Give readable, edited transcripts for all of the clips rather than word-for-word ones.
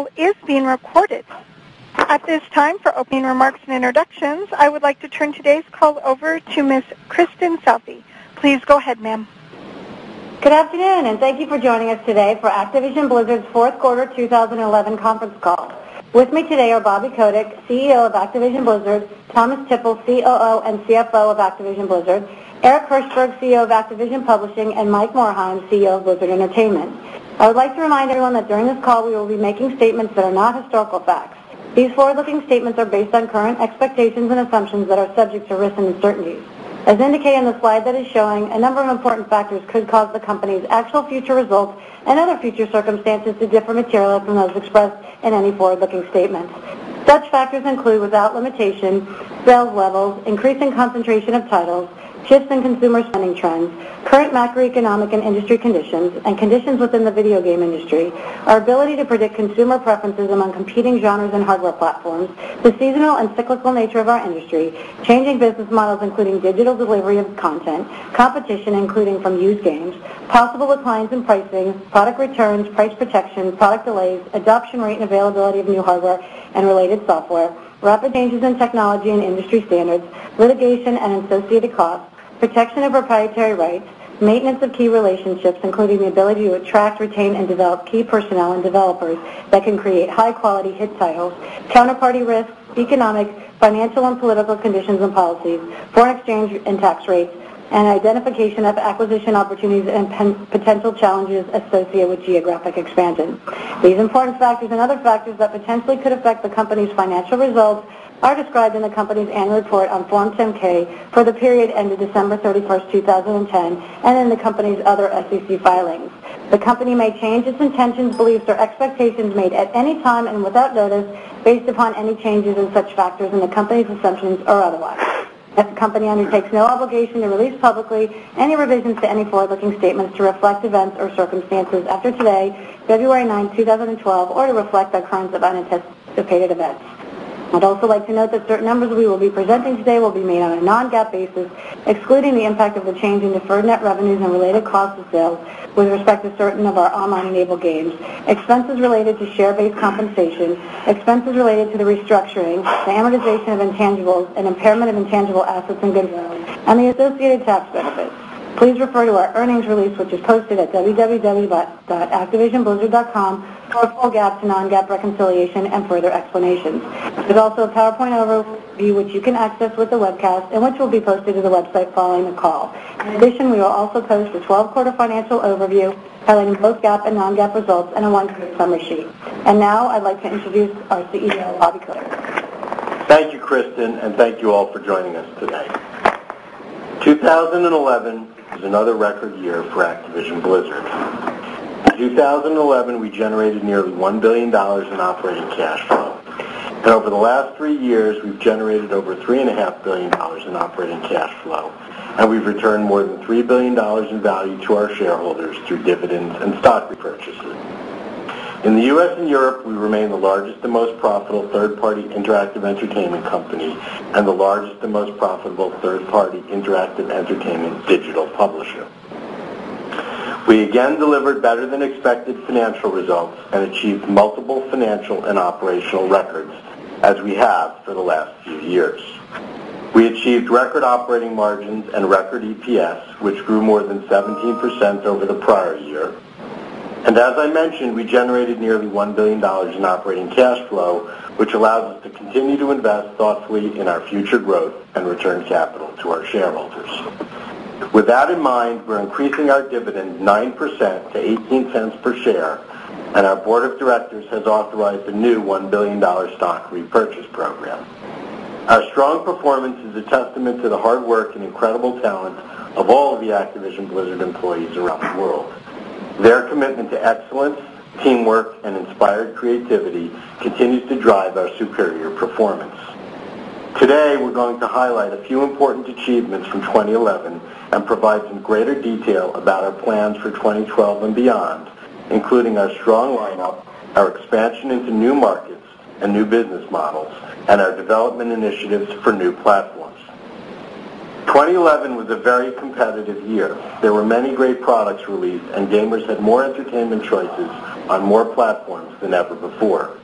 call is being recorded. At this time, for opening remarks and introductions, I would like to turn today's call over to Ms. Kristen Southey. Please go ahead, ma'am. Good afternoon, and thank you for joining us today for Activision Blizzard's fourth quarter 2011 conference call. With me today are Bobby Kotick, CEO of Activision Blizzard, Thomas Tipple, COO and CFO of Activision Blizzard, Eric Hirschberg, CEO of Activision Publishing, and Mike Morhaime, CEO of Blizzard Entertainment. I would like to remind everyone that during this call we will be making statements that are not historical facts. These forward-looking statements are based on current expectations and assumptions that are subject to risks and uncertainties. As indicated in the slide that is showing, a number of important factors could cause the company's actual future results and other future circumstances to differ materially from those expressed in any forward-looking statements. Such factors include, without limitation, sales levels, increasing concentration of titles, shifts in consumer spending trends, current macroeconomic and industry conditions, and conditions within the video game industry, our ability to predict consumer preferences among competing genres and hardware platforms, the seasonal and cyclical nature of our industry, changing business models including digital delivery of content, competition including from used games, possible declines in pricing, product returns, price protection, product delays, adoption rate and availability of new hardware and related software, rapid changes in technology and industry standards, litigation and associated costs, protection of proprietary rights, maintenance of key relationships, including the ability to attract, retain, and develop key personnel and developers that can create high-quality hit titles, counterparty risks, economic, financial, and political conditions and policies, foreign exchange and tax rates, and identification of acquisition opportunities and potential challenges associated with geographic expansion. These important factors and other factors that potentially could affect the company's financial results are described in the company's annual report on Form 10-K for the period ended December 31st, 2010, and in the company's other SEC filings. The company may change its intentions, beliefs, or expectations made at any time and without notice based upon any changes in such factors in the company's assumptions or otherwise. The company undertakes no obligation to release publicly any revisions to any forward-looking statements to reflect events or circumstances after today, February 9, 2012, or to reflect the occurrence of unanticipated events. I'd also like to note that certain numbers we will be presenting today will be made on a non-GAAP basis, excluding the impact of the change in deferred net revenues and related costs of sales with respect to certain of our online-enabled games, expenses related to share-based compensation, expenses related to the restructuring, the amortization of intangibles, and impairment of intangible assets and goodwill, and the associated tax benefits. Please refer to our earnings release, which is posted at www.activisionblizzard.com for a full GAAP to non-GAAP reconciliation and further explanations. There's also a PowerPoint overview which you can access with the webcast and which will be posted to the website following the call. In addition, we will also post a 12-quarter financial overview highlighting both GAAP and non-GAAP results and a one-page summary sheet. And now I'd like to introduce our CEO, Bobby Kotick. Thank you, Kristen, and thank you all for joining us today. 2011 was another record year for Activision Blizzard. In 2011, we generated nearly $1 billion in operating cash flow. And over the last 3 years, we've generated over $3.5 billion in operating cash flow. And we've returned more than $3 billion in value to our shareholders through dividends and stock repurchases. In the U.S. and Europe, we remain the largest and most profitable third-party interactive entertainment company and the largest and most profitable third-party interactive entertainment digital publisher. We again delivered better than expected financial results and achieved multiple financial and operational records, as we have for the last few years. We achieved record operating margins and record EPS, which grew more than 17% over the prior year. And as I mentioned, we generated nearly $1 billion in operating cash flow, which allows us to continue to invest thoughtfully in our future growth and return capital to our shareholders. With that in mind, we're increasing our dividend 9% to 18 cents per share, and our board of directors has authorized a new $1 billion stock repurchase program. Our strong performance is a testament to the hard work and incredible talent of all of the Activision Blizzard employees around the world. Their commitment to excellence, teamwork, and inspired creativity continues to drive our superior performance. Today, we're going to highlight a few important achievements from 2011 and provide some greater detail about our plans for 2012 and beyond, including our strong lineup, our expansion into new markets and new business models, and our development initiatives for new platforms. 2011 was a very competitive year. There were many great products released, and gamers had more entertainment choices on more platforms than ever before.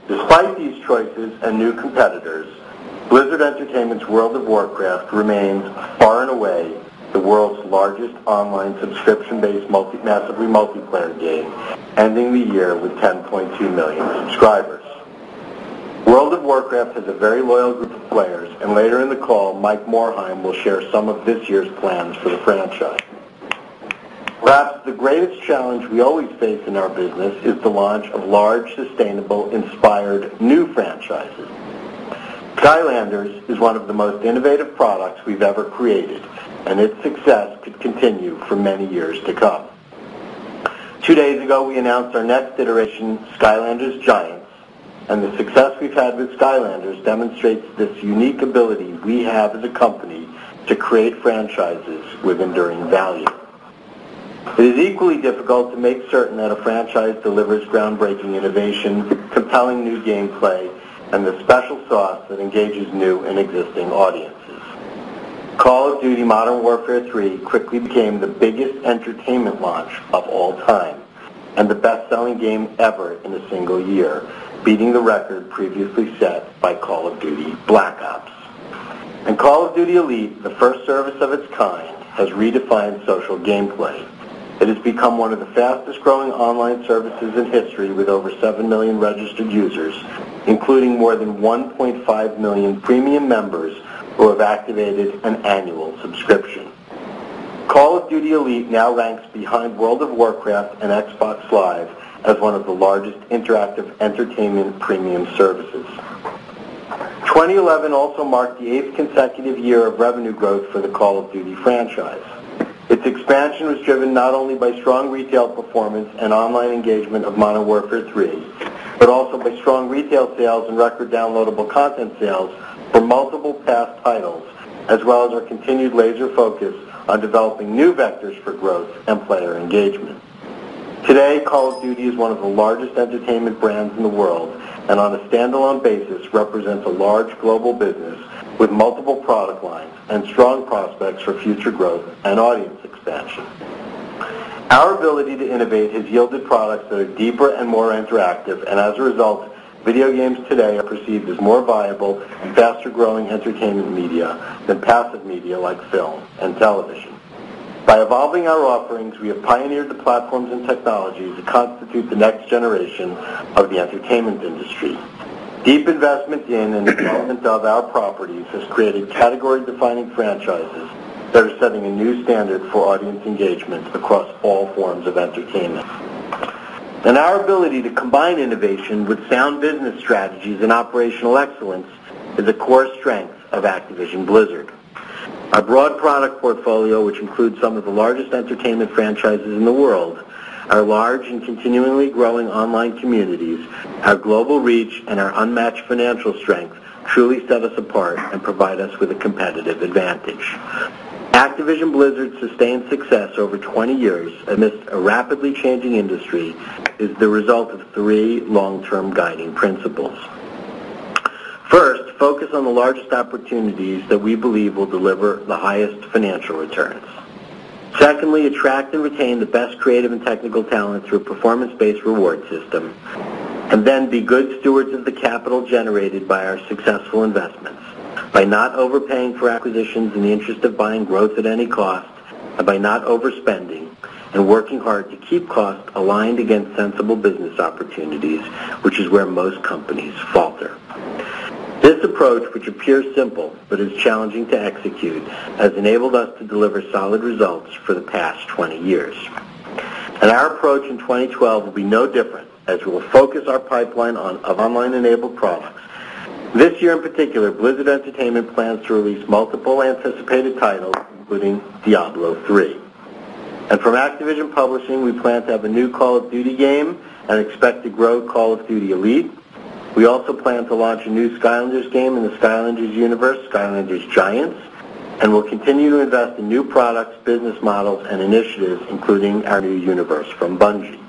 Despite these choices and new competitors, Blizzard Entertainment's World of Warcraft remains far and away the world's largest online subscription-based massively multiplayer game, ending the year with 10.2 million subscribers. World of Warcraft has a very loyal group of players, and later in the call, Mike Morhaime will share some of this year's plans for the franchise. Perhaps the greatest challenge we always face in our business is the launch of large, sustainable, inspired new franchises. Skylanders is one of the most innovative products we've ever created, and its success could continue for many years to come. 2 days ago, we announced our next iteration, Skylanders Giants, and the success we've had with Skylanders demonstrates this unique ability we have as a company to create franchises with enduring value. It is equally difficult to make certain that a franchise delivers groundbreaking innovation, compelling new gameplay, and the special sauce that engages new and existing audiences. Call of Duty Modern Warfare 3 quickly became the biggest entertainment launch of all time and the best-selling game ever in a single year, beating the record previously set by Call of Duty Black Ops. And Call of Duty Elite, the first service of its kind, has redefined social gameplay. It has become one of the fastest-growing online services in history with over 7 million registered users, including more than 1.5 million premium members who have activated an annual subscription. Call of Duty Elite now ranks behind World of Warcraft and Xbox Live as one of the largest interactive entertainment premium services. 2011 also marked the 8th consecutive year of revenue growth for the Call of Duty franchise. Its expansion was driven not only by strong retail performance and online engagement of Modern Warfare 3, but also by strong retail sales and record downloadable content sales for multiple past titles, as well as our continued laser focus on developing new vectors for growth and player engagement. Today, Call of Duty is one of the largest entertainment brands in the world, and on a standalone basis represents a large global business with multiple product lines and strong prospects for future growth and audience expansion. Our ability to innovate has yielded products that are deeper and more interactive, and as a result, video games today are perceived as more viable and faster-growing entertainment media than passive media like film and television. By evolving our offerings, we have pioneered the platforms and technologies that constitute the next generation of the entertainment industry. Deep investment in and development of our properties has created category-defining franchises that are setting a new standard for audience engagement across all forms of entertainment. And our ability to combine innovation with sound business strategies and operational excellence is a core strength of Activision Blizzard. Our broad product portfolio, which includes some of the largest entertainment franchises in the world, our large and continually growing online communities, our global reach, and our unmatched financial strength truly set us apart and provide us with a competitive advantage. Activision Blizzard's sustained success over 20 years amidst a rapidly changing industry is the result of 3 long-term guiding principles. First, focus on the largest opportunities that we believe will deliver the highest financial returns. Secondly, attract and retain the best creative and technical talent through a performance-based reward system. And then be good stewards of the capital generated by our successful investments, by not overpaying for acquisitions in the interest of buying growth at any cost, and by not overspending, and working hard to keep costs aligned against sensible business opportunities, which is where most companies falter. This approach, which appears simple but is challenging to execute, has enabled us to deliver solid results for the past 20 years. And our approach in 2012 will be no different, as we will focus our pipeline of online-enabled products. This year in particular, Blizzard Entertainment plans to release multiple anticipated titles, including Diablo 3. And from Activision Publishing, we plan to have a new Call of Duty game and expect to grow Call of Duty Elite. We also plan to launch a new Skylanders game in the Skylanders universe, Skylanders Giants, and will continue to invest in new products, business models, and initiatives, including our new universe from Bungie.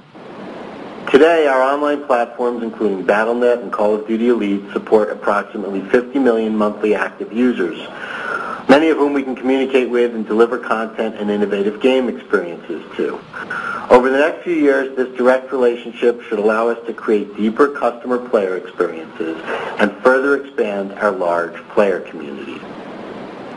Today, our online platforms, including Battle.net and Call of Duty Elite, support approximately 50 million monthly active users. many of whom we can communicate with and deliver content and innovative game experiences to. Over the next few years, this direct relationship should allow us to create deeper customer player experiences and further expand our large player communities.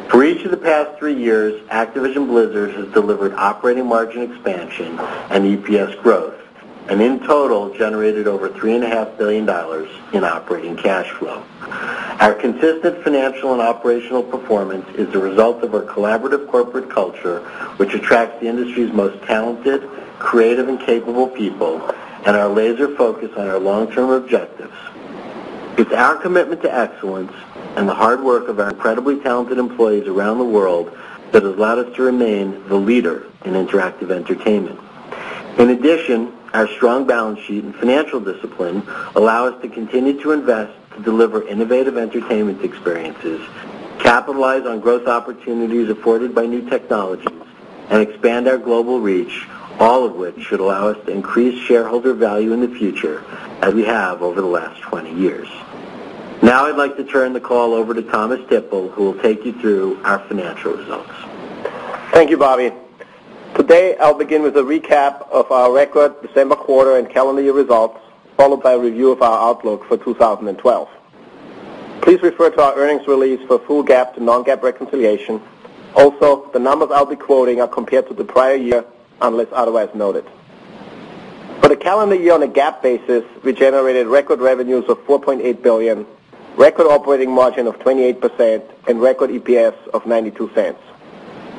For each of the past 3 years, Activision Blizzard has delivered operating margin expansion and EPS growth, and in total generated over $3.5 billion in operating cash flow. Our consistent financial and operational performance is the result of our collaborative corporate culture, which attracts the industry's most talented, creative, and capable people, and our laser focus on our long-term objectives. It's our commitment to excellence and the hard work of our incredibly talented employees around the world that has allowed us to remain the leader in interactive entertainment. In addition, our strong balance sheet and financial discipline allow us to continue to invest to deliver innovative entertainment experiences, capitalize on growth opportunities afforded by new technologies, and expand our global reach, all of which should allow us to increase shareholder value in the future, as we have over the last 20 years. Now I'd like to turn the call over to Thomas Tippel, who will take you through our financial results. Thank you, Bobby. Today, I'll begin with a recap of our record December quarter and calendar year results, followed by a review of our outlook for 2012. Please refer to our earnings release for full GAAP to non-GAAP reconciliation. Also, the numbers I'll be quoting are compared to the prior year, unless otherwise noted. For the calendar year on a GAAP basis, we generated record revenues of $4.8 billion, record operating margin of 28%, and record EPS of 92 cents.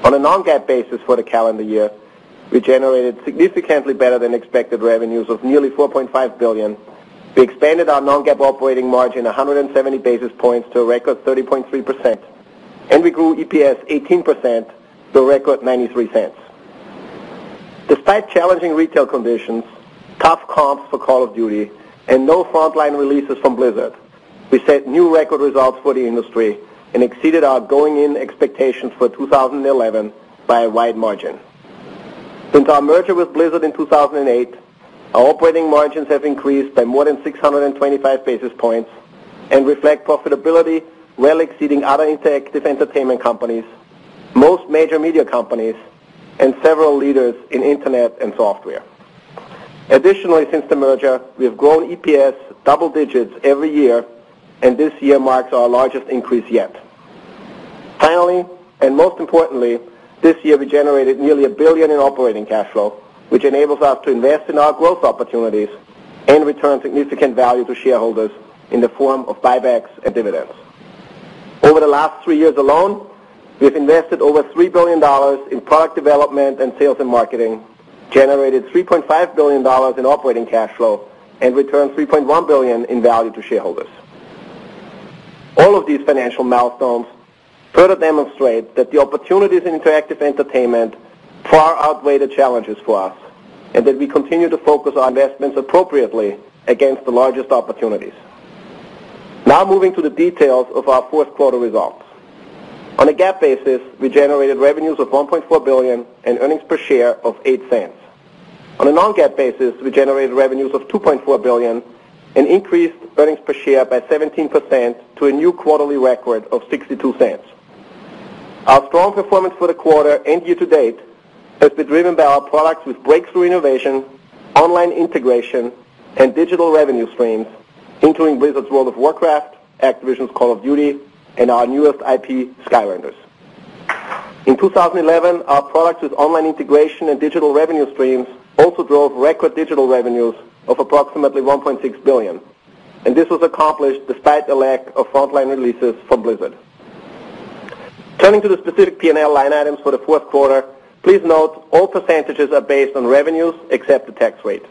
On a non-GAAP basis for the calendar year, we generated significantly better than expected revenues of nearly $4.5 billion. We expanded our non-GAAP operating margin 170 basis points to a record 30.3%, and we grew EPS 18% to a record 93 cents. Despite challenging retail conditions, tough comps for Call of Duty, and no frontline releases from Blizzard, we set new record results for the industry and exceeded our going-in expectations for 2011 by a wide margin. Since our merger with Blizzard in 2008, our operating margins have increased by more than 625 basis points and reflect profitability well exceeding other interactive entertainment companies, most major media companies, and several leaders in Internet and software. Additionally, since the merger, we have grown EPS double digits every year, and this year marks our largest increase yet. Finally, and most importantly, this year we generated nearly $1 billion in operating cash flow, which enables us to invest in our growth opportunities and return significant value to shareholders in the form of buybacks and dividends. Over the last 3 years alone, we've invested over $3 billion in product development and sales and marketing, generated $3.5 billion in operating cash flow, and returned $3.1 billion in value to shareholders. All of these financial milestones further demonstrate that the opportunities in interactive entertainment far outweigh the challenges for us, and that we continue to focus our investments appropriately against the largest opportunities. Now moving to the details of our fourth quarter results. On a GAAP basis, we generated revenues of $1.4 billion and earnings per share of 8 cents. On a non-GAAP basis, we generated revenues of $2.4 billion and increased earnings per share by 17% to a new quarterly record of 62 cents. Our strong performance for the quarter and year-to-date has been driven by our products with breakthrough innovation, online integration, and digital revenue streams, including Blizzard's World of Warcraft, Activision's Call of Duty, and our newest IP, Skylanders. In 2011, our products with online integration and digital revenue streams also drove record digital revenues of approximately $1.6 billion, and this was accomplished despite the lack of frontline releases from Blizzard. Turning to the specific P&L line items for the fourth quarter, please note all percentages are based on revenues except the tax rate.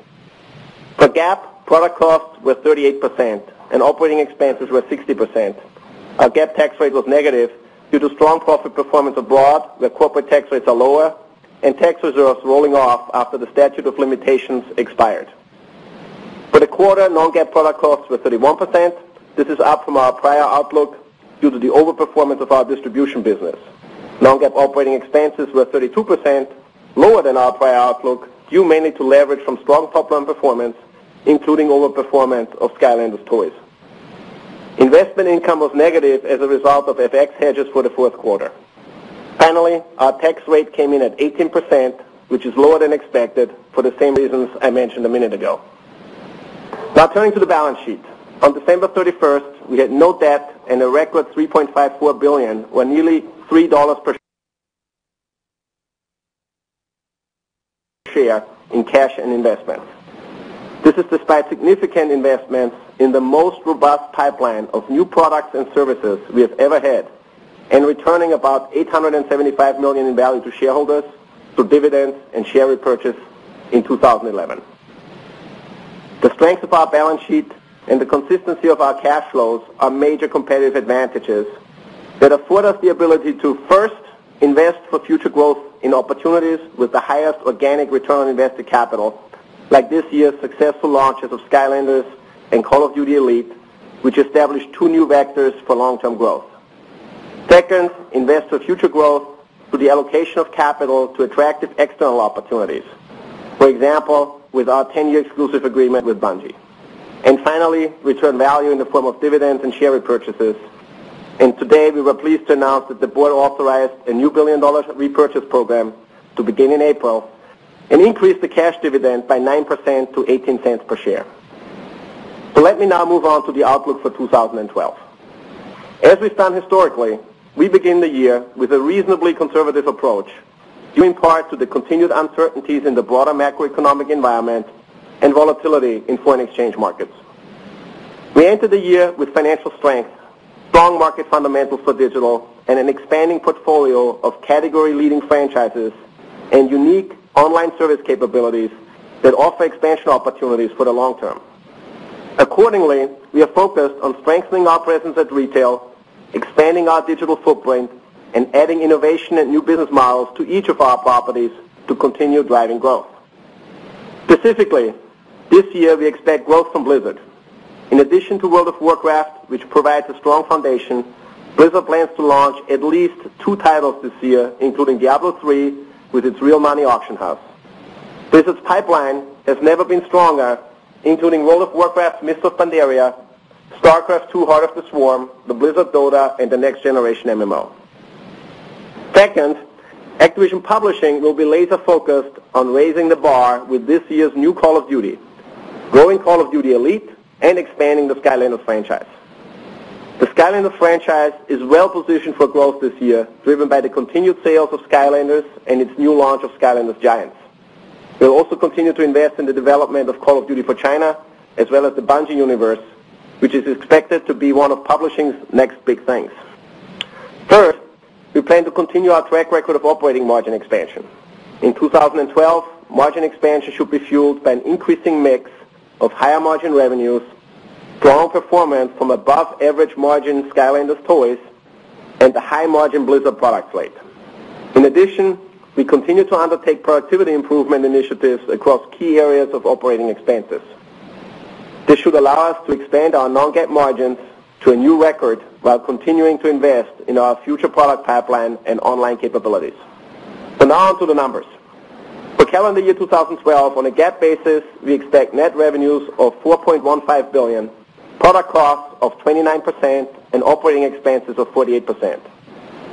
For GAAP, product costs were 38% and operating expenses were 60%. Our GAAP tax rate was negative due to strong profit performance abroad, where corporate tax rates are lower, and tax reserves rolling off after the statute of limitations expired. For the quarter, non-GAAP product costs were 31%. This is up from our prior outlook due to the overperformance of our distribution business. Non-GAAP operating expenses were 32%, lower than our prior outlook, due mainly to leverage from strong top-line performance, including overperformance of Skylanders toys. Investment income was negative as a result of FX hedges for the fourth quarter. Finally, our tax rate came in at 18%, which is lower than expected for the same reasons I mentioned a minute ago. Now turning to the balance sheet. On December 31st, we had no debt and a record $3.54 billion, or nearly $3 per share in cash and investments. This is despite significant investments in the most robust pipeline of new products and services we have ever had, and returning about $875 million in value to shareholders through dividends and share repurchase in 2011. The strength of our balance sheet and the consistency of our cash flows are major competitive advantages that afford us the ability to first invest for future growth in opportunities with the highest organic return on invested capital, like this year's successful launches of Skylanders and Call of Duty Elite, which established two new vectors for long-term growth. Second, invest for future growth through the allocation of capital to attractive external opportunities, for example, with our 10-year exclusive agreement with Bungie. And finally, return value in the form of dividends and share repurchases. And today we were pleased to announce that the board authorized a new $1 billion repurchase program to begin in April and increase the cash dividend by 9% to 18 cents per share. So let me now move on to the outlook for 2012. As we've done historically, we begin the year with a reasonably conservative approach, due in part to the continued uncertainties in the broader macroeconomic environment and volatility in foreign exchange markets. We enter the year with financial strength, strong market fundamentals for digital, and an expanding portfolio of category-leading franchises and unique online service capabilities that offer expansion opportunities for the long term. Accordingly, we are focused on strengthening our presence at retail, expanding our digital footprint, and adding innovation and new business models to each of our properties to continue driving growth. Specifically, this year we expect growth from Blizzard. In addition to World of Warcraft, which provides a strong foundation, Blizzard plans to launch at least 2 titles this year, including Diablo 3 with its real money auction house. Blizzard's pipeline has never been stronger, including World of Warcraft's Mists of Pandaria, StarCraft II Heart of the Swarm, the Blizzard Dota, and the next generation MMO. Second, Activision Publishing will be laser-focused on raising the bar with this year's new Call of Duty, growing Call of Duty Elite, and expanding the Skylanders franchise. The Skylanders franchise is well-positioned for growth this year, driven by the continued sales of Skylanders and its new launch of Skylanders Giants. We'll also continue to invest in the development of Call of Duty for China, as well as the Bungie universe, which is expected to be one of publishing's next big things. Third, we plan to continue our track record of operating margin expansion. In 2012, margin expansion should be fueled by an increasing mix of higher margin revenues, strong performance from above average margin Skylanders toys, and the high margin Blizzard product slate. In addition, we continue to undertake productivity improvement initiatives across key areas of operating expenses. This should allow us to expand our non-GAAP margins to a new record while continuing to invest in our future product pipeline and online capabilities. So now on to the numbers. For calendar year 2012, on a GAAP basis, we expect net revenues of $4.15 billion, product costs of 29%, and operating expenses of 48%.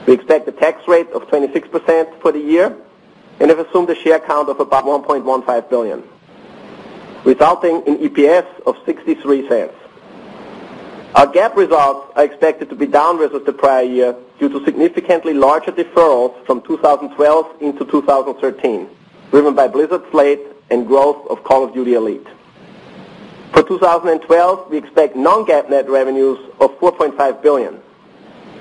We expect a tax rate of 26% for the year, and have assumed a share count of about 1.15 billion, resulting in EPS of 63 cents. Our GAAP results are expected to be down versus the prior year due to significantly larger deferrals from 2012 into 2013, driven by Blizzard slate and growth of Call of Duty Elite. For 2012, we expect non-GAAP net revenues of $4.5 billion.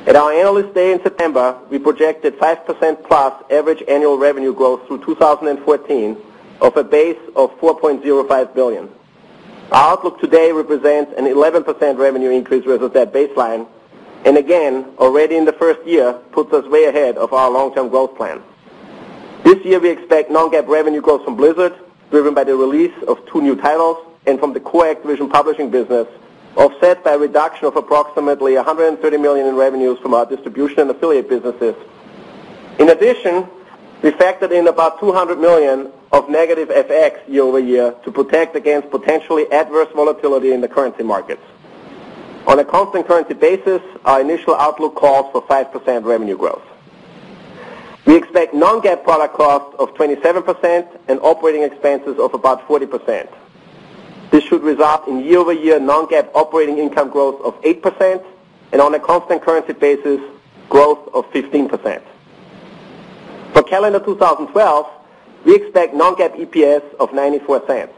At our Analyst Day in September, we projected 5% plus average annual revenue growth through 2014 of a base of $4.05 billion. Our outlook today represents an 11% revenue increase versus that baseline, and again, already in the first year, puts us way ahead of our long-term growth plan. This year we expect non-GAAP revenue growth from Blizzard, driven by the release of 2 new titles, and from the core Activision Publishing business, offset by a reduction of approximately $130 million in revenues from our distribution and affiliate businesses. In addition, we factored in about $200 million of negative FX year over year to protect against potentially adverse volatility in the currency markets. On a constant currency basis, our initial outlook calls for 5% revenue growth. We expect non-GAAP product costs of 27% and operating expenses of about 40%. This should result in year-over-year non-GAAP operating income growth of 8% and on a constant currency basis, growth of 15%. For calendar 2012, we expect non-GAAP EPS of 94 cents.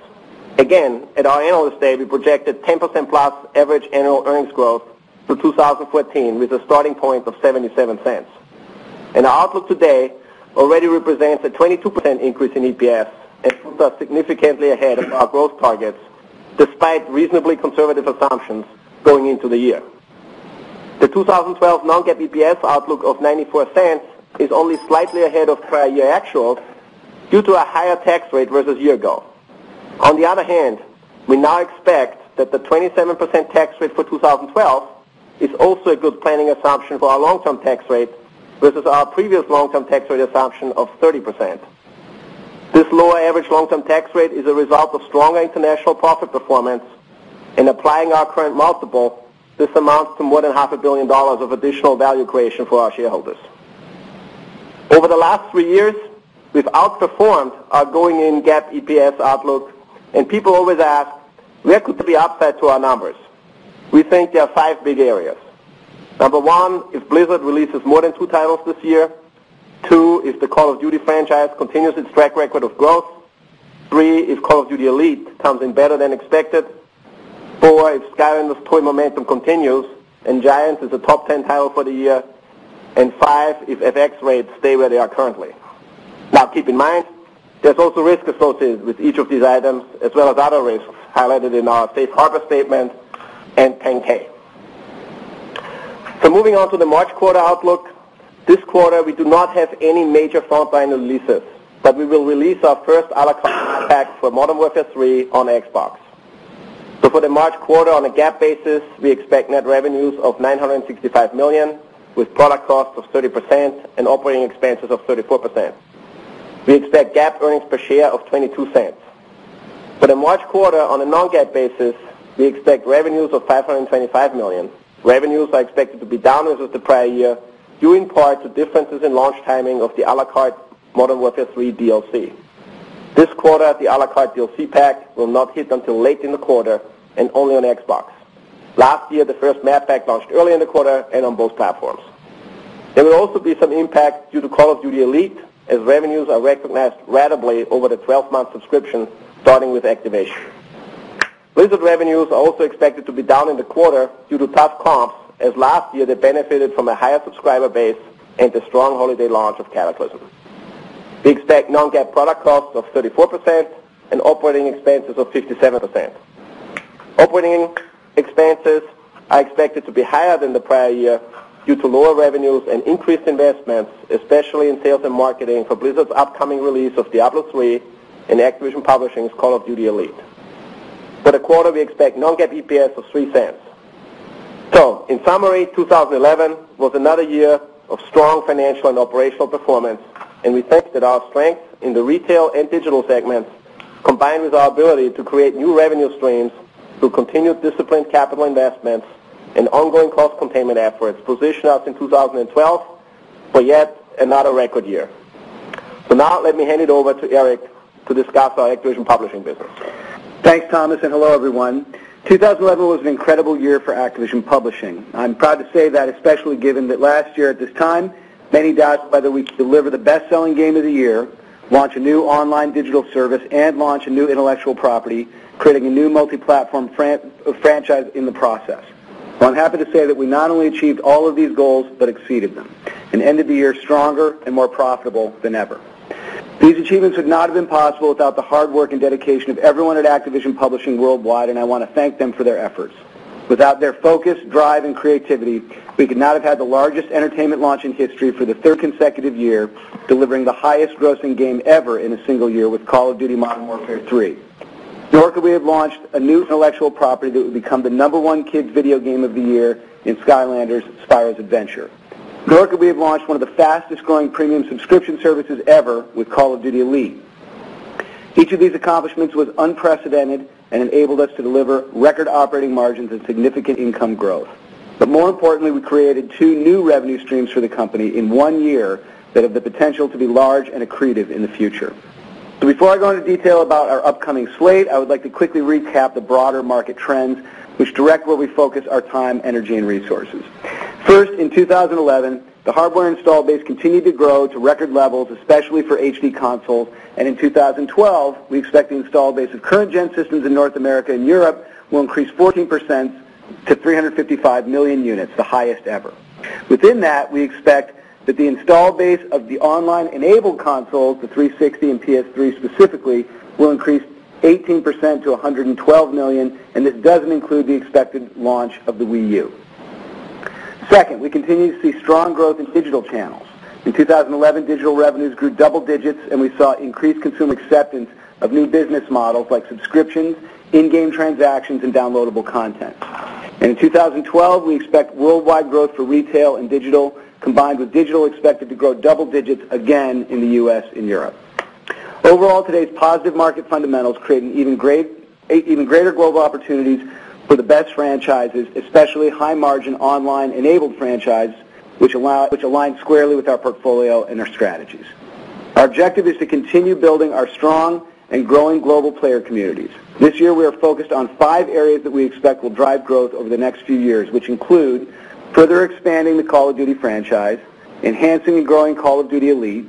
Again, at our Analyst Day, we projected 10% plus average annual earnings growth through 2014 with a starting point of 77 cents. And our outlook today already represents a 22% increase in EPS and puts us significantly ahead of our growth targets despite reasonably conservative assumptions going into the year. The 2012 non-GAAP EPS outlook of 94 cents is only slightly ahead of prior year actuals due to a higher tax rate versus a year ago. On the other hand, we now expect that the 27% tax rate for 2012 is also a good planning assumption for our long-term tax rate versus our previous long-term tax rate assumption of 30%. This lower average long-term tax rate is a result of stronger international profit performance, and applying our current multiple, this amounts to more than $500 million of additional value creation for our shareholders. Over the last 3 years, we've outperformed our going-in GAAP EPS outlook, and people always ask, where could there be upside to our numbers? We think there are 5 big areas. Number 1, if Blizzard releases more than 2 titles this year. 2, if the Call of Duty franchise continues its track record of growth. 3, if Call of Duty Elite comes in better than expected. 4, if Skylanders' toy momentum continues and Giants is a top 10 title for the year. And 5, if FX rates stay where they are currently. Now keep in mind, there's also risk associated with each of these items, as well as other risks highlighted in our safe harbor statement and 10-K. So moving on to the March quarter outlook, this quarter we do not have any major frontline releases, but we will release our first Alloca pack for Modern Warfare 3 on Xbox. So for the March quarter on a GAAP basis, we expect net revenues of $965 million with product costs of 30% and operating expenses of 34%. We expect GAAP earnings per share of 22 cents. For the March quarter on a non-GAAP basis, we expect revenues of $525 million. Revenues are expected to be down versus the prior year, due in part to differences in launch timing of the a la carte Modern Warfare 3 DLC. This quarter, the a la carte DLC pack will not hit until late in the quarter and only on Xbox. Last year, the first map pack launched early in the quarter and on both platforms. There will also be some impact due to Call of Duty Elite, as revenues are recognized ratably over the 12-month subscription, starting with Activision. Blizzard revenues are also expected to be down in the quarter due to tough comps, as last year they benefited from a higher subscriber base and the strong holiday launch of Cataclysm. We expect non-GAAP product costs of 34% and operating expenses of 57%. Operating expenses are expected to be higher than the prior year due to lower revenues and increased investments, especially in sales and marketing for Blizzard's upcoming release of Diablo 3 and Activision Publishing's Call of Duty Elite. For the quarter, we expect non-GAAP EPS of 3 cents. So, in summary, 2011 was another year of strong financial and operational performance, and we think that our strength in the retail and digital segments, combined with our ability to create new revenue streams through continued disciplined capital investments and ongoing cost containment efforts, position us in 2012 for yet another record year. So now let me hand it over to Eric to discuss our Activision Publishing business. Thanks, Thomas, and hello, everyone. 2011 was an incredible year for Activision Publishing. I'm proud to say that, especially given that last year at this time, many doubted whether we could deliver the best-selling game of the year, launch a new online digital service, and launch a new intellectual property, creating a new multi-platform franchise in the process. Well, I'm happy to say that we not only achieved all of these goals, but exceeded them, and ended the year stronger and more profitable than ever. These achievements would not have been possible without the hard work and dedication of everyone at Activision Publishing worldwide, and I want to thank them for their efforts. Without their focus, drive, and creativity, we could not have had the largest entertainment launch in history for the 3rd consecutive year, delivering the highest-grossing game ever in a single year with Call of Duty Modern Warfare 3. Nor could we have launched a new intellectual property that would become the #1 kids video game of the year in Skylanders, Spyro's Adventure. Nor could we have launched one of the fastest-growing premium subscription services ever with Call of Duty Elite. Each of these accomplishments was unprecedented and enabled us to deliver record operating margins and significant income growth. But more importantly, we created 2 new revenue streams for the company in 1 year that have the potential to be large and accretive in the future. So before I go into detail about our upcoming slate, I would like to quickly recap the broader market trends which direct where we focus our time, energy, and resources. First, in 2011, the hardware install base continued to grow to record levels, especially for HD consoles, and in 2012, we expect the install base of current-gen systems in North America and Europe will increase 14% to 355 million units, the highest ever. Within that, we expect that the install base of the online-enabled consoles, the 360 and PS3 specifically, will increase 18% to 112 million, and this doesn't include the expected launch of the Wii U. Second, we continue to see strong growth in digital channels. In 2011, digital revenues grew double digits, and we saw increased consumer acceptance of new business models like subscriptions, in-game transactions, and downloadable content. And in 2012, we expect worldwide growth for retail and digital, combined with digital expected to grow double digits again in the U.S. and Europe. Overall, today's positive market fundamentals create an even greater global opportunities for the best franchises, especially high-margin online-enabled franchises, which align squarely with our portfolio and our strategies. Our objective is to continue building our strong and growing global player communities. This year, we are focused on 5 areas that we expect will drive growth over the next few years, which include further expanding the Call of Duty franchise, enhancing and growing Call of Duty Elite,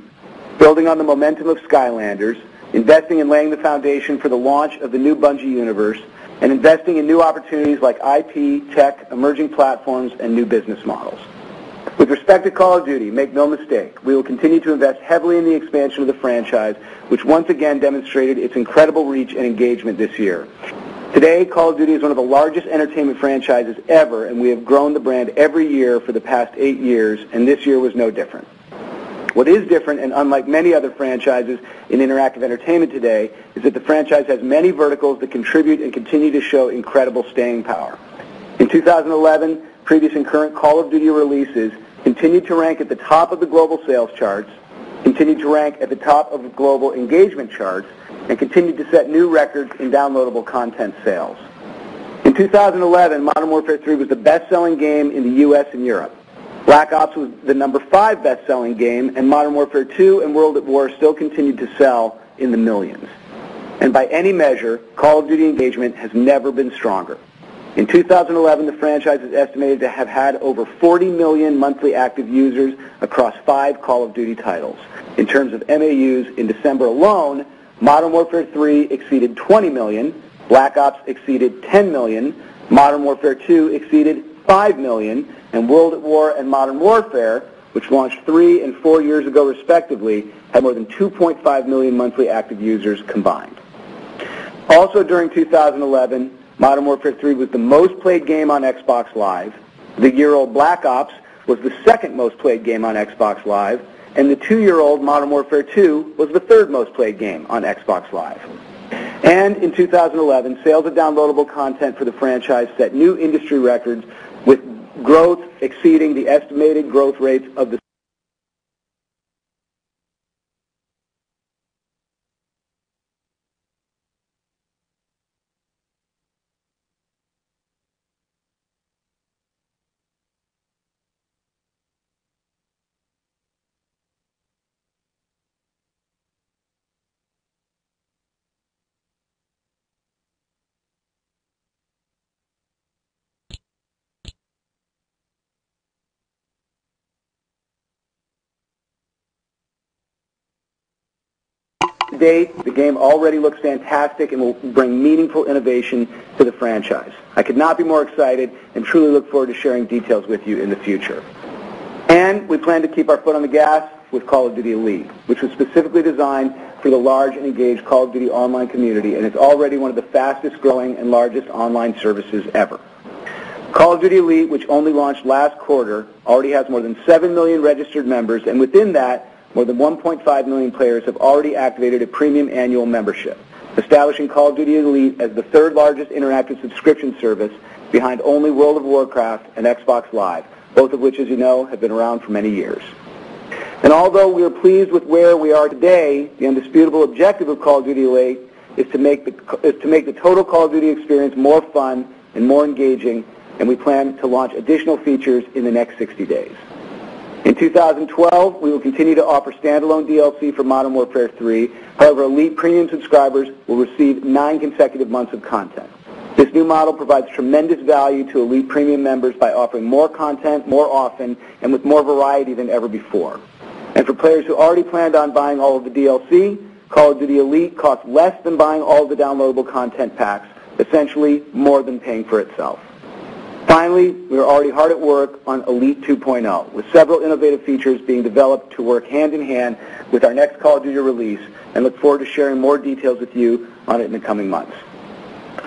building on the momentum of Skylanders, investing and laying the foundation for the launch of the new Bungie universe, and investing in new opportunities like IP, tech, emerging platforms, and new business models. With respect to Call of Duty, make no mistake, we will continue to invest heavily in the expansion of the franchise, which once again demonstrated its incredible reach and engagement this year. Today, Call of Duty is one of the largest entertainment franchises ever, and we have grown the brand every year for the past 8 years, and this year was no different. What is different, and unlike many other franchises in interactive entertainment today, is that the franchise has many verticals that contribute and continue to show incredible staying power. In 2011, previous and current Call of Duty releases continued to rank at the top of the global sales charts, continued to rank at the top of the global engagement charts, and continued to set new records in downloadable content sales. In 2011, Modern Warfare 3 was the best-selling game in the U.S. and Europe. Black Ops was the number 5 best-selling game, and Modern Warfare 2 and World at War still continued to sell in the millions. And by any measure, Call of Duty engagement has never been stronger. In 2011, the franchise is estimated to have had over 40 million monthly active users across 5 Call of Duty titles. In terms of MAUs, in December alone, Modern Warfare 3 exceeded 20 million, Black Ops exceeded 10 million, Modern Warfare 2 exceeded 5 million, and World at War and Modern Warfare, which launched 3 and 4 years ago respectively, had more than 2.5 million monthly active users combined. Also during 2011, Modern Warfare 3 was the most played game on Xbox Live. The year-old Black Ops was the second most played game on Xbox Live, and the 2-year-old Modern Warfare 2 was the third most played game on Xbox Live. And in 2011, sales of downloadable content for the franchise set new industry records with growth exceeding the estimated growth rates of the To date, the game already looks fantastic and will bring meaningful innovation to the franchise. I could not be more excited and truly look forward to sharing details with you in the future. And we plan to keep our foot on the gas with Call of Duty Elite, which was specifically designed for the large and engaged Call of Duty online community, and it's already one of the fastest growing and largest online services ever. Call of Duty Elite, which only launched last quarter, already has more than 7 million registered members, and within that, more than 1.5 million players have already activated a premium annual membership, establishing Call of Duty Elite as the third largest interactive subscription service behind only World of Warcraft and Xbox Live, both of which, as you know, have been around for many years. And although we are pleased with where we are today, the undisputable objective of Call of Duty Elite is to make the total Call of Duty experience more fun and more engaging, and we plan to launch additional features in the next 60 days. In 2012, we will continue to offer standalone DLC for Modern Warfare 3. However, Elite Premium subscribers will receive 9 consecutive months of content. This new model provides tremendous value to Elite Premium members by offering more content more often and with more variety than ever before. And for players who already planned on buying all of the DLC, Call of Duty Elite costs less than buying all of the downloadable content packs, essentially more than paying for itself. Finally, we are already hard at work on Elite 2.0, with several innovative features being developed to work hand in hand with our next Call of Duty release, and look forward to sharing more details with you on it in the coming months.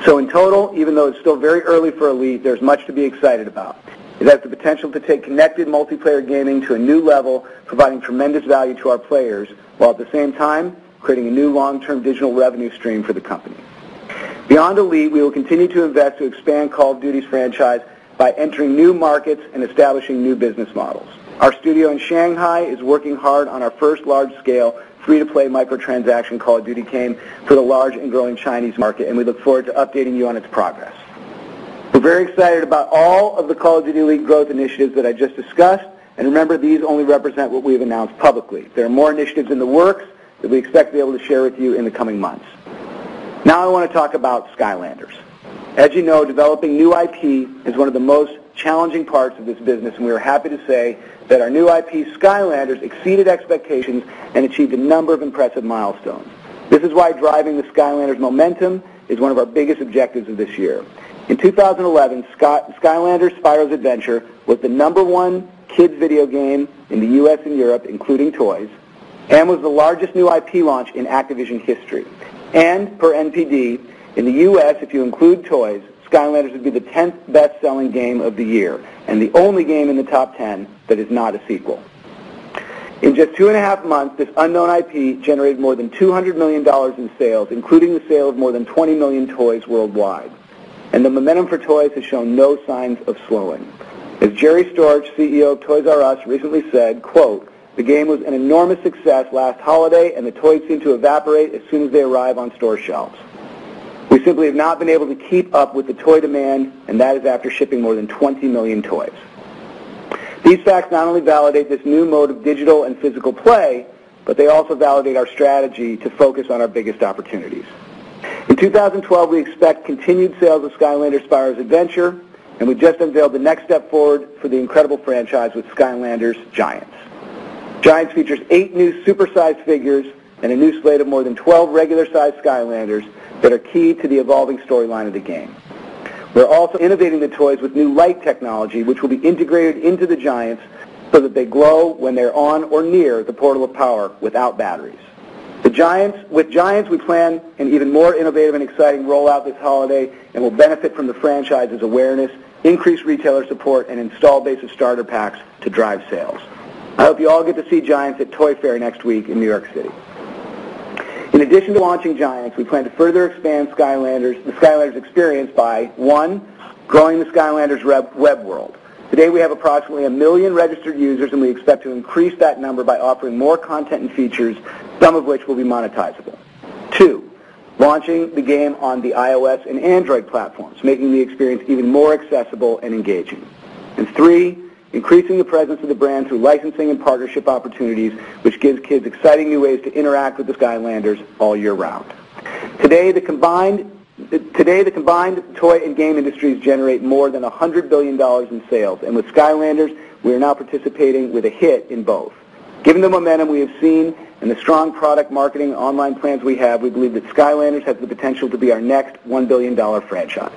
So in total, even though it's still very early for Elite, there's much to be excited about. It has the potential to take connected multiplayer gaming to a new level, providing tremendous value to our players, while at the same time creating a new long-term digital revenue stream for the company. Beyond Elite, we will continue to invest to expand Call of Duty's franchise by entering new markets and establishing new business models. Our studio in Shanghai is working hard on our first large-scale, free-to-play microtransaction Call of Duty game for the large and growing Chinese market, and we look forward to updating you on its progress. We're very excited about all of the Call of Duty Elite growth initiatives that I just discussed, and remember, these only represent what we have announced publicly. There are more initiatives in the works that we expect to be able to share with you in the coming months. Now I want to talk about Skylanders. As you know, developing new IP is one of the most challenging parts of this business, and we are happy to say that our new IP, Skylanders, exceeded expectations and achieved a number of impressive milestones. This is why driving the Skylanders momentum is one of our biggest objectives of this year. In 2011, Skylanders Spyro's Adventure was the #1 kids video game in the U.S. and Europe, including toys, and was the largest new IP launch in Activision history. And, per NPD, in the U.S., if you include toys, Skylanders would be the 10th best-selling game of the year, and the only game in the top 10 that is not a sequel. In just 2.5 months, this unknown IP generated more than $200 million in sales, including the sale of more than 20 million toys worldwide. And the momentum for toys has shown no signs of slowing. As Jerry Storch, CEO of Toys R Us, recently said, quote, "The game was an enormous success last holiday, and the toys seem to evaporate as soon as they arrive on store shelves. We simply have not been able to keep up with the toy demand, and that is after shipping more than 20 million toys." These facts not only validate this new mode of digital and physical play, but they also validate our strategy to focus on our biggest opportunities. In 2012, we expect continued sales of Skylanders Spyro's Adventure, and we just unveiled the next step forward for the incredible franchise with Skylanders Giants. Giants features 8 new super-sized figures and a new slate of more than 12 regular-sized Skylanders that are key to the evolving storyline of the game. We're also innovating the toys with new light technology, which will be integrated into the Giants so that they glow when they're on or near the portal of power without batteries. With Giants, we plan an even more innovative and exciting rollout this holiday, and will benefit from the franchise's awareness, increased retailer support, and install base of starter packs to drive sales. I hope you all get to see Giants at Toy Fair next week in New York City. In addition to launching Giants, we plan to further expand the Skylanders experience by, 1, growing the Skylanders web world. Today we have approximately 1 million registered users, and we expect to increase that number by offering more content and features, some of which will be monetizable. 2, launching the game on the iOS and Android platforms, making the experience even more accessible and engaging. And 3, increasing the presence of the brand through licensing and partnership opportunities, which gives kids exciting new ways to interact with the Skylanders all year round. Today, the combined toy and game industries generate more than $100 billion in sales, and with Skylanders, we are now participating with a hit in both. Given the momentum we have seen and the strong product marketing and online plans we have, we believe that Skylanders has the potential to be our next $1 billion franchise.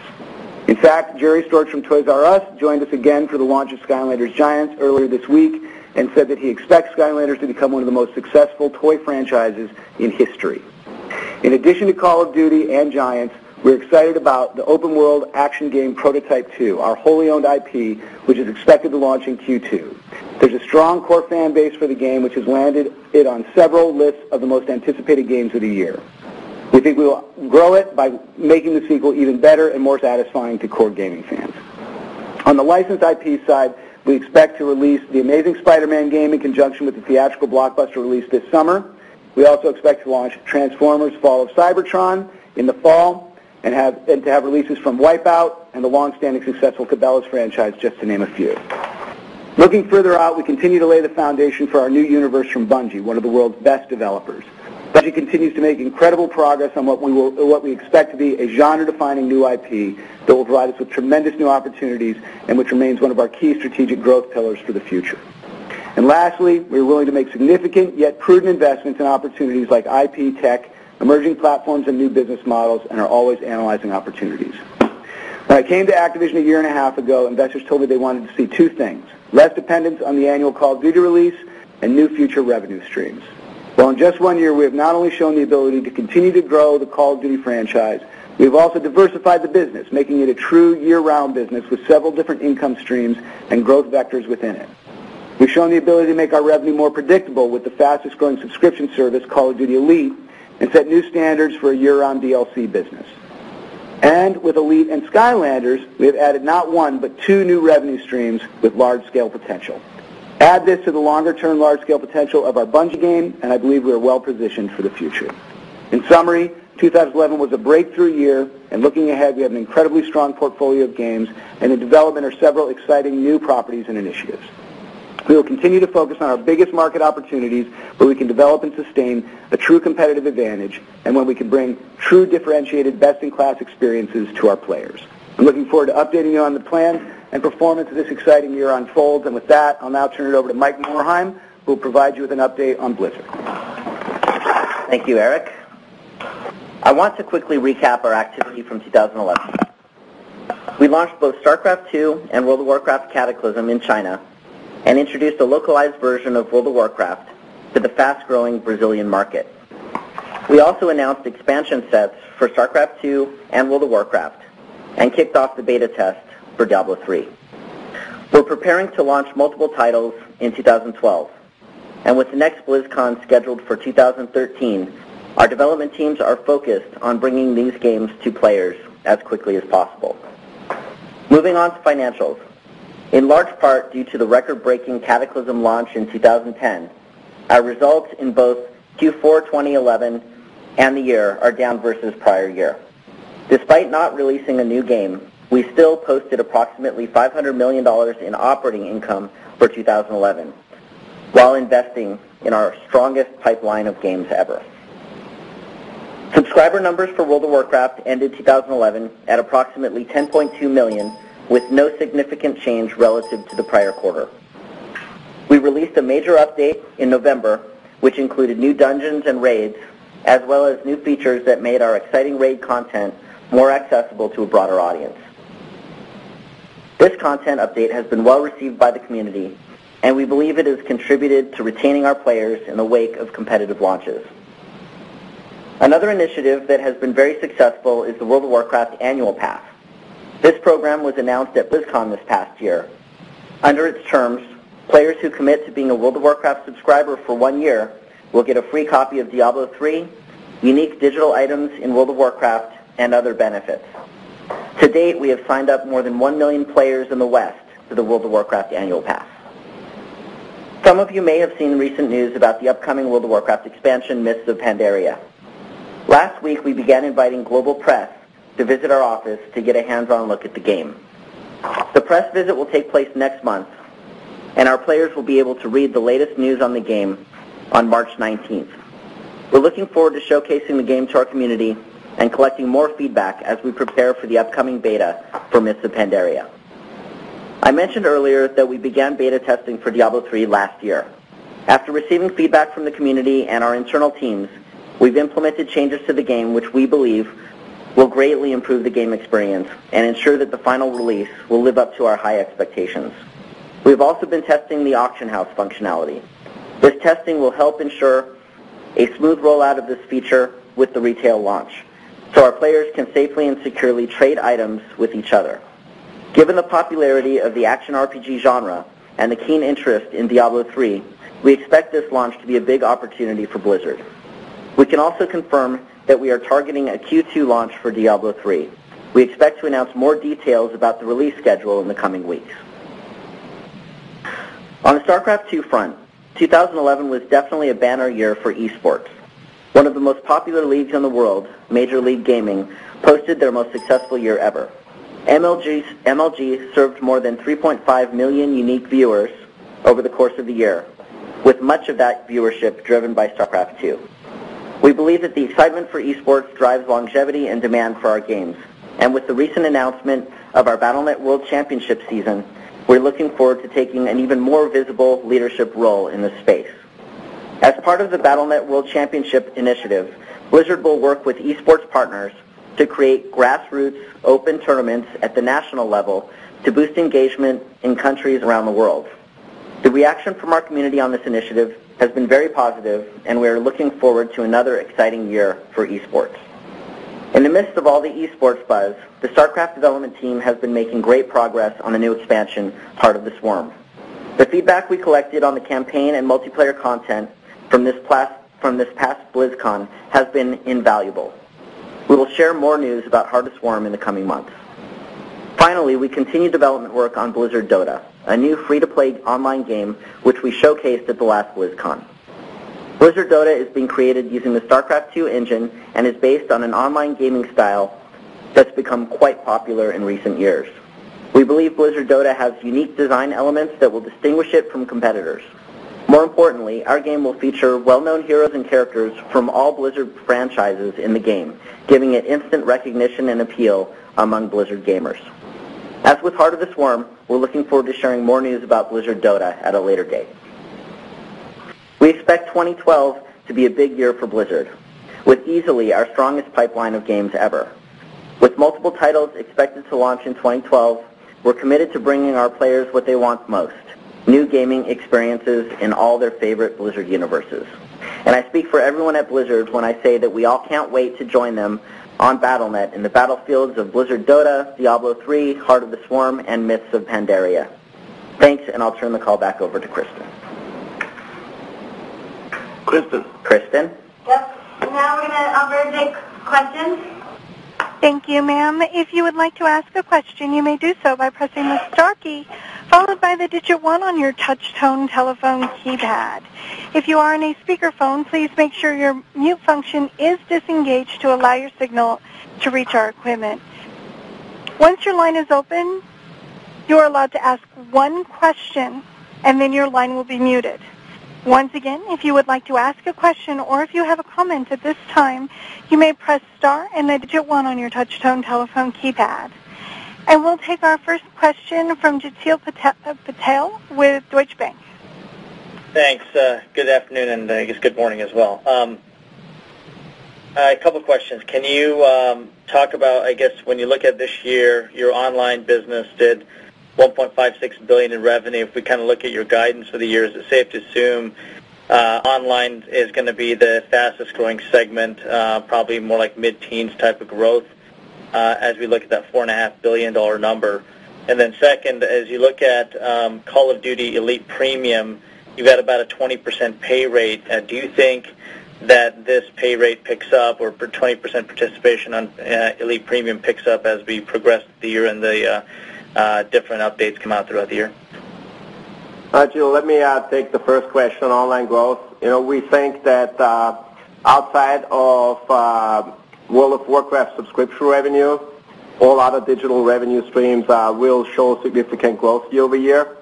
In fact, Jerry Storch from Toys R Us joined us again for the launch of Skylanders Giants earlier this week and said that he expects Skylanders to become one of the most successful toy franchises in history. In addition to Call of Duty and Giants, we're excited about the open-world action game Prototype 2, our wholly owned IP, which is expected to launch in Q2. There's a strong core fan base for the game, which has landed it on several lists of the most anticipated games of the year. We think we will grow it by making the sequel even better and more satisfying to core gaming fans. On the licensed IP side, we expect to release the Amazing Spider-Man game in conjunction with the theatrical blockbuster release this summer. We also expect to launch Transformers Fall of Cybertron in the fall, and to have releases from Wipeout and the long-standing successful Cabela's franchise, just to name a few. Looking further out, we continue to lay the foundation for our new universe from Bungie, one of the world's best developers. Bungie continues to make incredible progress on what we expect to be a genre-defining new IP that will provide us with tremendous new opportunities and which remains one of our key strategic growth pillars for the future. And lastly, we are willing to make significant yet prudent investments in opportunities like IP, tech, emerging platforms, and new business models, and are always analyzing opportunities. When I came to Activision a year and a half ago, investors told me they wanted to see two things: less dependence on the annual Call of Duty release and new future revenue streams. Well, in just 1 year, we have not only shown the ability to continue to grow the Call of Duty franchise, we have also diversified the business, making it a true year-round business with several different income streams and growth vectors within it. We've shown the ability to make our revenue more predictable with the fastest-growing subscription service, Call of Duty Elite, and set new standards for a year-round DLC business. And with Elite and Skylanders, we have added not one, but two new revenue streams with large-scale potential. Add this to the longer-term large-scale potential of our Bungie game, and I believe we are well-positioned for the future. In summary, 2011 was a breakthrough year, and looking ahead, we have an incredibly strong portfolio of games, and in development are several exciting new properties and initiatives. We will continue to focus on our biggest market opportunities where we can develop and sustain a true competitive advantage and when we can bring true differentiated best-in-class experiences to our players. I'm looking forward to updating you on the plans and performance as this exciting year unfolds. And with that, I'll now turn it over to Mike Morhaime, who will provide you with an update on Blizzard. Thank you, Eric. I want to quickly recap our activity from 2011. We launched both StarCraft II and World of Warcraft Cataclysm in China, and introduced a localized version of World of Warcraft to the fast-growing Brazilian market. We also announced expansion sets for StarCraft II and World of Warcraft, and kicked off the beta test for Diablo 3. We're preparing to launch multiple titles in 2012, and with the next BlizzCon scheduled for 2013, our development teams are focused on bringing these games to players as quickly as possible. Moving on to financials. In large part due to the record-breaking Cataclysm launch in 2010, our results in both Q4 2011 and the year are down versus prior year. Despite not releasing a new game, we still posted approximately $500 million in operating income for 2011, while investing in our strongest pipeline of games ever. Subscriber numbers for World of Warcraft ended 2011 at approximately 10.2 million, with no significant change relative to the prior quarter. We released a major update in November, which included new dungeons and raids, as well as new features that made our exciting raid content more accessible to a broader audience. This content update has been well received by the community, and we believe it has contributed to retaining our players in the wake of competitive launches. Another initiative that has been very successful is the World of Warcraft Annual Pass. This program was announced at BlizzCon this past year. Under its terms, players who commit to being a World of Warcraft subscriber for 1 year will get a free copy of Diablo 3, unique digital items in World of Warcraft, and other benefits. To date, we have signed up more than 1 million players in the West to the World of Warcraft Annual Pass. Some of you may have seen recent news about the upcoming World of Warcraft expansion, Mists of Pandaria. Last week, we began inviting global press to visit our office to get a hands-on look at the game. The press visit will take place next month, and our players will be able to read the latest news on the game on March 19th. We're looking forward to showcasing the game to our community and collecting more feedback as we prepare for the upcoming beta for Mists of Pandaria. I mentioned earlier that we began beta testing for Diablo 3 last year. After receiving feedback from the community and our internal teams, we've implemented changes to the game which we believe will greatly improve the game experience and ensure that the final release will live up to our high expectations. We've also been testing the auction house functionality. This testing will help ensure a smooth rollout of this feature with the retail launch, so our players can safely and securely trade items with each other. Given the popularity of the action RPG genre and the keen interest in Diablo 3, we expect this launch to be a big opportunity for Blizzard. We can also confirm that we are targeting a Q2 launch for Diablo 3. We expect to announce more details about the release schedule in the coming weeks. On the StarCraft II front, 2011 was definitely a banner year for esports. One of the most popular leagues in the world, Major League Gaming, posted their most successful year ever. MLG served more than 3.5 million unique viewers over the course of the year, with much of that viewership driven by StarCraft II. We believe that the excitement for esports drives longevity and demand for our games, and with the recent announcement of our Battle.net World Championship season, we're looking forward to taking an even more visible leadership role in this space. As part of the Battle.net World Championship initiative, Blizzard will work with esports partners to create grassroots open tournaments at the national level to boost engagement in countries around the world. The reaction from our community on this initiative has been very positive, and we are looking forward to another exciting year for esports. In the midst of all the esports buzz, the StarCraft development team has been making great progress on the new expansion, Heart of the Swarm. The feedback we collected on the campaign and multiplayer content from this past BlizzCon has been invaluable. We will share more news about Heart of the Swarm in the coming months. Finally, we continue development work on Blizzard Dota, a new free-to-play online game which we showcased at the last BlizzCon. Blizzard Dota is being created using the StarCraft II engine and is based on an online gaming style that's become quite popular in recent years. We believe Blizzard Dota has unique design elements that will distinguish it from competitors. More importantly, our game will feature well-known heroes and characters from all Blizzard franchises in the game, giving it instant recognition and appeal among Blizzard gamers. As with Heart of the Swarm, we're looking forward to sharing more news about Blizzard Dota at a later date. We expect 2012 to be a big year for Blizzard, with easily our strongest pipeline of games ever. With multiple titles expected to launch in 2012, we're committed to bringing our players what they want most, new gaming experiences in all their favorite Blizzard universes. And I speak for everyone at Blizzard when I say that we all can't wait to join them on Battle.net in the battlefields of Blizzard Dota, Diablo 3, Heart of the Swarm, and Myths of Pandaria. Thanks, and I'll turn the call back over to Kristen. Kristen? Yep. And now we're going to take questions. Thank you, ma'am. If you would like to ask a question, you may do so by pressing the star key, followed by the digit 1 on your touch-tone telephone keypad. If you are on a speakerphone, please make sure your mute function is disengaged to allow your signal to reach our equipment. Once your line is open, you are allowed to ask one question, and then your line will be muted. Once again, if you would like to ask a question or if you have a comment at this time, you may press star and the digit 1 on your touch-tone telephone keypad. And we'll take our first question from Jatil Patel with Deutsche Bank. Thanks. Good afternoon, and I guess good morning as well. A couple questions. Can you talk about, I guess, when you look at this year, your online business did $1.56 billion in revenue. If we kind of look at your guidance for the year, is it safe to assume online is going to be the fastest growing segment, probably more like mid-teens type of growth as we look at that $4.5 billion number? And then second, as you look at Call of Duty Elite Premium, you've got about a 20% pay rate. Do you think that this pay rate picks up, or 20% participation on Elite Premium picks up as we progress the year and the different updates come out throughout the year? Jill, let me take the first question on online growth. We think that outside of World of Warcraft subscription revenue, all other digital revenue streams will show significant growth year over year.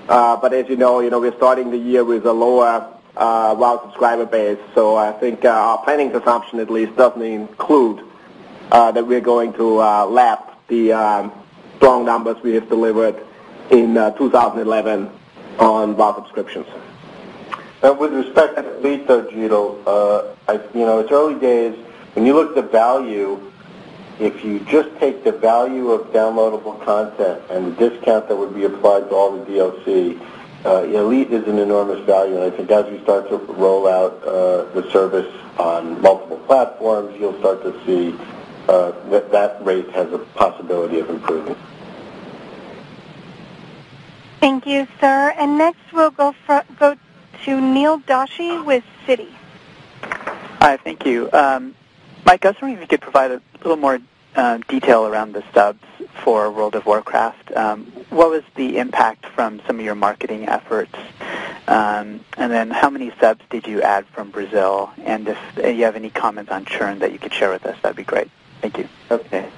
But as you know, we're starting the year with a lower WoW subscriber base, so I think our planning assumption at least doesn't include that we're going to lap the strong numbers we have delivered in 2011 on WoW subscriptions. With respect to Elite, though, Gito, it's early days. When you look at the value, if you just take the value of downloadable content and the discount that would be applied to all the DLC, Elite is an enormous value, and I think as we start to roll out the service on multiple platforms, you'll start to see that rate has a possibility of improving. Thank you, sir. And next we'll go to Neil Doshi with Citi. Hi, thank you. Mike, I was wondering if you could provide a little more detail around the subs for World of Warcraft. What was the impact from some of your marketing efforts? And then how many subs did you add from Brazil? And if you have any comments on churn that you could share with us, that'd be great. Thank you. Okay.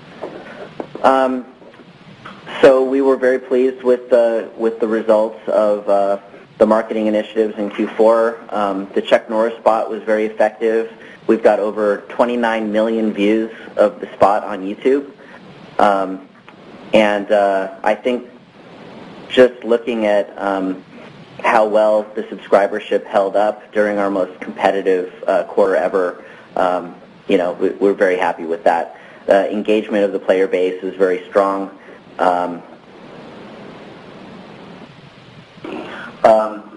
So we were very pleased with the results of the marketing initiatives in Q4. The Chuck Norris spot was very effective. We've got over 29 million views of the spot on YouTube. And I think just looking at how well the subscribership held up during our most competitive quarter ever, we're very happy with that. Engagement of the player base is very strong.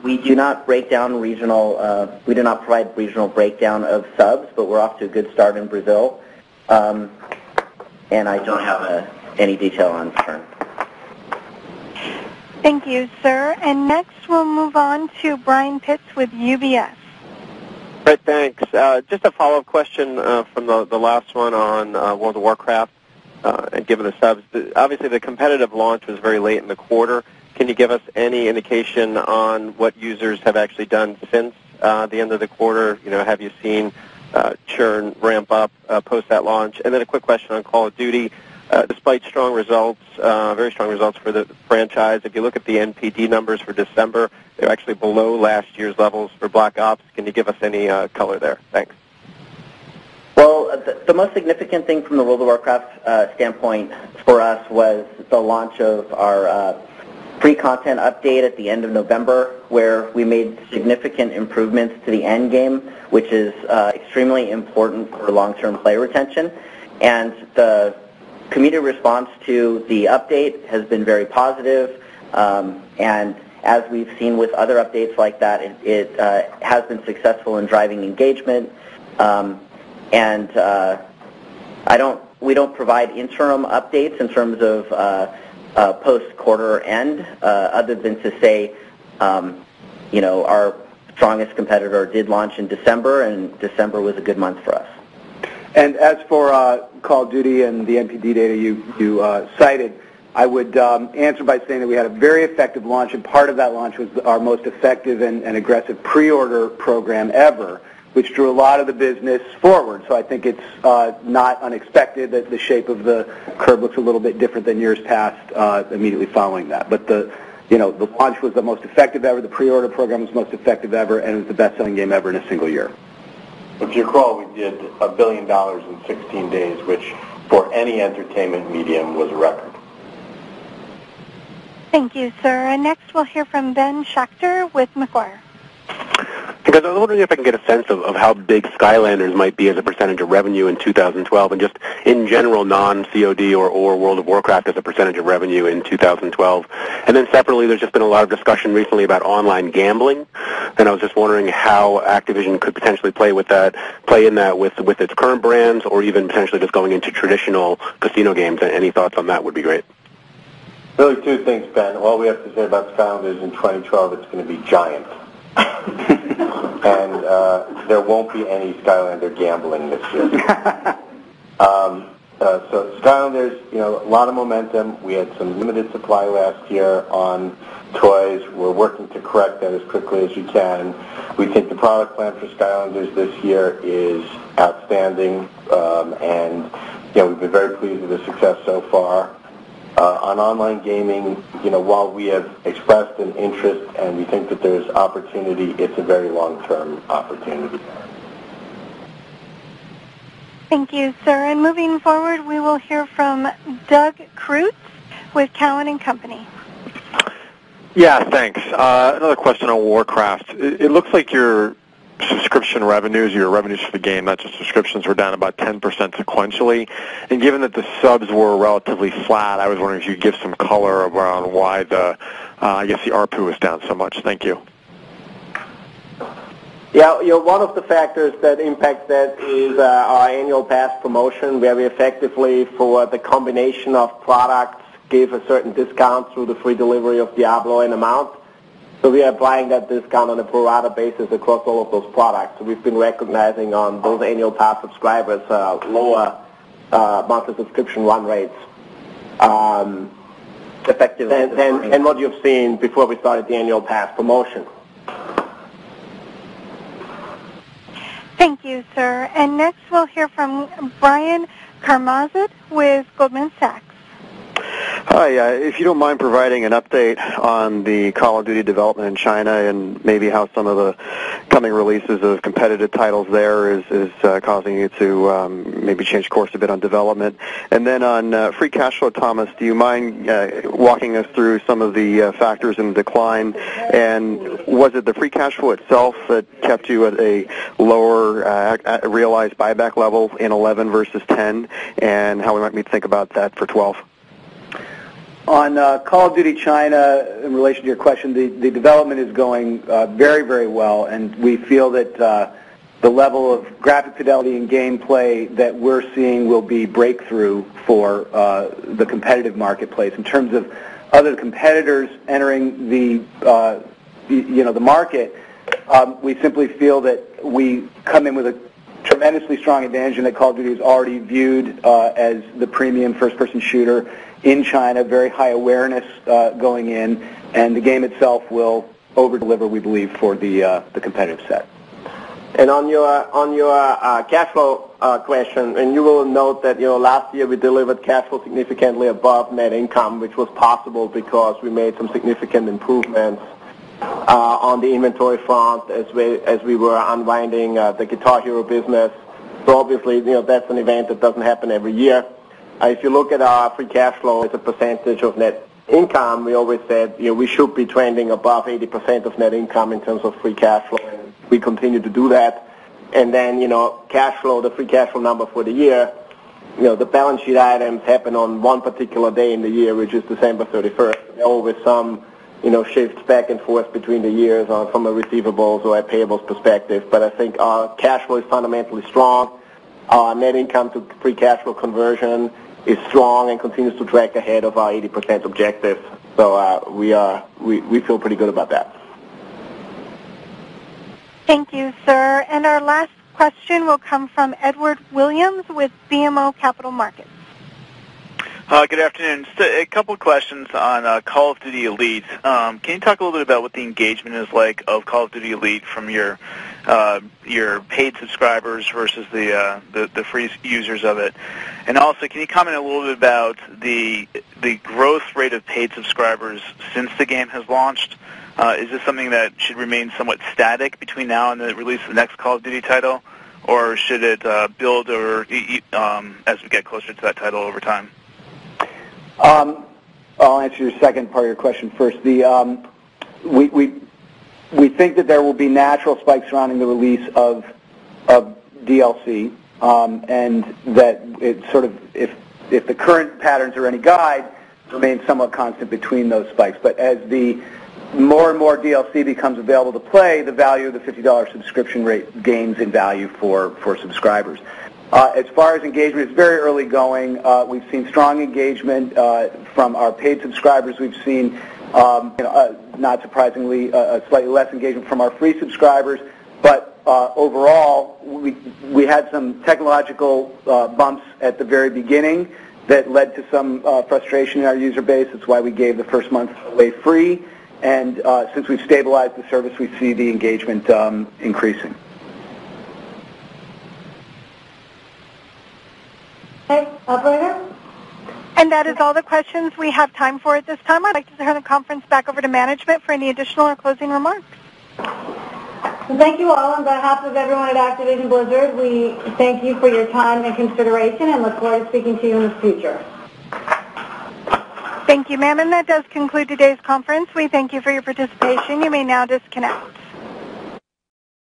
We do not break down regional. We do not provide regional breakdown of subs, but we're off to a good start in Brazil. And I don't have any detail on churn. Thank you, sir. And next we'll move on to Brian Pitts with UBS. Great, thanks. Just a follow-up question from the last one on World of Warcraft and given the subs. Obviously, the competitive launch was very late in the quarter. Can you give us any indication on what users have actually done since the end of the quarter? Have you seen churn ramp up post that launch? And then a quick question on Call of Duty. Despite strong results, very strong results for the franchise, if you look at the NPD numbers for December, they're actually below last year's levels for Black Ops. Can you give us any color there? Thanks. Well, the most significant thing from the World of Warcraft standpoint for us was the launch of our free content update at the end of November, where we made significant improvements to the end game, which is extremely important for long-term player retention. And the community response to the update has been very positive, and as we've seen with other updates like that, it has been successful in driving engagement. We don't provide interim updates in terms of post-quarter end, other than to say, our strongest competitor did launch in December, and December was a good month for us. And as for Call of Duty and the NPD data you cited, I would answer by saying that we had a very effective launch, and part of that launch was our most effective and aggressive pre-order program ever, which drew a lot of the business forward. So I think it's not unexpected that the shape of the curve looks a little bit different than years past immediately following that. But the launch was the most effective ever, the pre-order program was the most effective ever, and it was the best-selling game ever in a single year. If you recall, we did $1 billion in 16 days, which for any entertainment medium was a record. Thank you, sir. And next we'll hear from Ben Schachter with Macquarie. Because I was wondering if I can get a sense of how big Skylanders might be as a percentage of revenue in 2012, and just in general non-COD or World of Warcraft as a percentage of revenue in 2012. And then separately, there's just been a lot of discussion recently about online gambling, and I was just wondering how Activision could potentially play in that with its current brands, or even potentially just going into traditional casino games. Any thoughts on that would be great. Really two things, Ben. All we have to say about Skylanders in 2012, it's going to be giant. And there won't be any Skylander gambling this year. So Skylanders, a lot of momentum. We had some limited supply last year on toys. We're working to correct that as quickly as we can. We think the product plan for Skylanders this year is outstanding, and we've been very pleased with the success so far. On online gaming, while we have expressed an interest and we think that there's opportunity, it's a very long-term opportunity. Thank you, sir. And moving forward, we will hear from Doug Creutz with Cowen and Company. Yeah, thanks. Another question on Warcraft. It looks like your subscription revenues, your revenues for the game, not just subscriptions, were down about 10% sequentially. And given that the subs were relatively flat, I was wondering if you could give some color around why the ARPU was down so much. Thank you. Yeah, one of the factors that impacts that is our annual pass promotion, where we effectively, for the combination of products, give a certain discount through the free delivery of Diablo and amount. So we are applying that discount on a pro rata basis across all of those products. So we've been recognizing on those annual pass subscribers lower monthly subscription run rates Effective than what you've seen before we started the annual pass promotion. Thank you, sir. And next we'll hear from Brian Karmazet with Goldman Sachs. Hi, if you don't mind providing an update on the Call of Duty development in China and maybe how some of the coming releases of competitive titles there is causing you to maybe change course a bit on development. And then on free cash flow, Thomas, do you mind walking us through some of the factors in decline? And was it the free cash flow itself that kept you at a lower realized buyback level in 11 versus 10, and how we might need to think about that for 12? On Call of Duty China, in relation to your question, the development is going very, very well, and we feel that the level of graphic fidelity and gameplay that we're seeing will be breakthrough for the competitive marketplace. In terms of other competitors entering the the market, we simply feel that we come in with a tremendously strong advantage, and that Call of Duty is already viewed as the premium first-person shooter in China, very high awareness going in, and the game itself will over-deliver, we believe, for the competitive set. And on your cash flow question, and you will note that last year we delivered cash flow significantly above net income, which was possible because we made some significant improvements on the inventory front as we were unwinding the Guitar Hero business. So obviously, that's an event that doesn't happen every year. If you look at our free cash flow as a percentage of net income, we always said we should be trending above 80% of net income in terms of free cash flow, and we continue to do that. And then cash flow, the free cash flow number for the year, the balance sheet items happen on one particular day in the year, which is December 31st. There are always some shifts back and forth between the years from a receivables or a payables perspective, but I think our cash flow is fundamentally strong. Our net income to free cash flow conversion is strong and continues to track ahead of our 80% objective. So we feel pretty good about that. Thank you, sir. And our last question will come from Edward Williams with BMO Capital Markets. Good afternoon. Just a couple of questions on Call of Duty Elite. Can you talk a little bit about what the engagement is like of Call of Duty Elite from your paid subscribers versus the free users of it? And also, can you comment a little bit about the growth rate of paid subscribers since the game has launched? Is this something that should remain somewhat static between now and the release of the next Call of Duty title, or should it build or as we get closer to that title over time? I'll answer your second part of your question first. We think that there will be natural spikes surrounding the release of DLC, and that it sort of, if the current patterns are any guide, remain somewhat constant between those spikes. But as the more and more DLC becomes available to play, the value of the $50 subscription rate gains in value for subscribers. As far as engagement, it's very early going. We've seen strong engagement from our paid subscribers. We've seen, not surprisingly, slightly less engagement from our free subscribers. But overall, we had some technological bumps at the very beginning that led to some frustration in our user base. That's why we gave the first month away free. And since we've stabilized the service, we see the engagement increasing. Okay, operator? And that is all the questions we have time for at this time. I'd like to turn the conference back over to management for any additional or closing remarks. Well, thank you all. On behalf of everyone at Activision Blizzard, we thank you for your time and consideration and look forward to speaking to you in the future. Thank you, ma'am. And that does conclude today's conference. We thank you for your participation. You may now disconnect.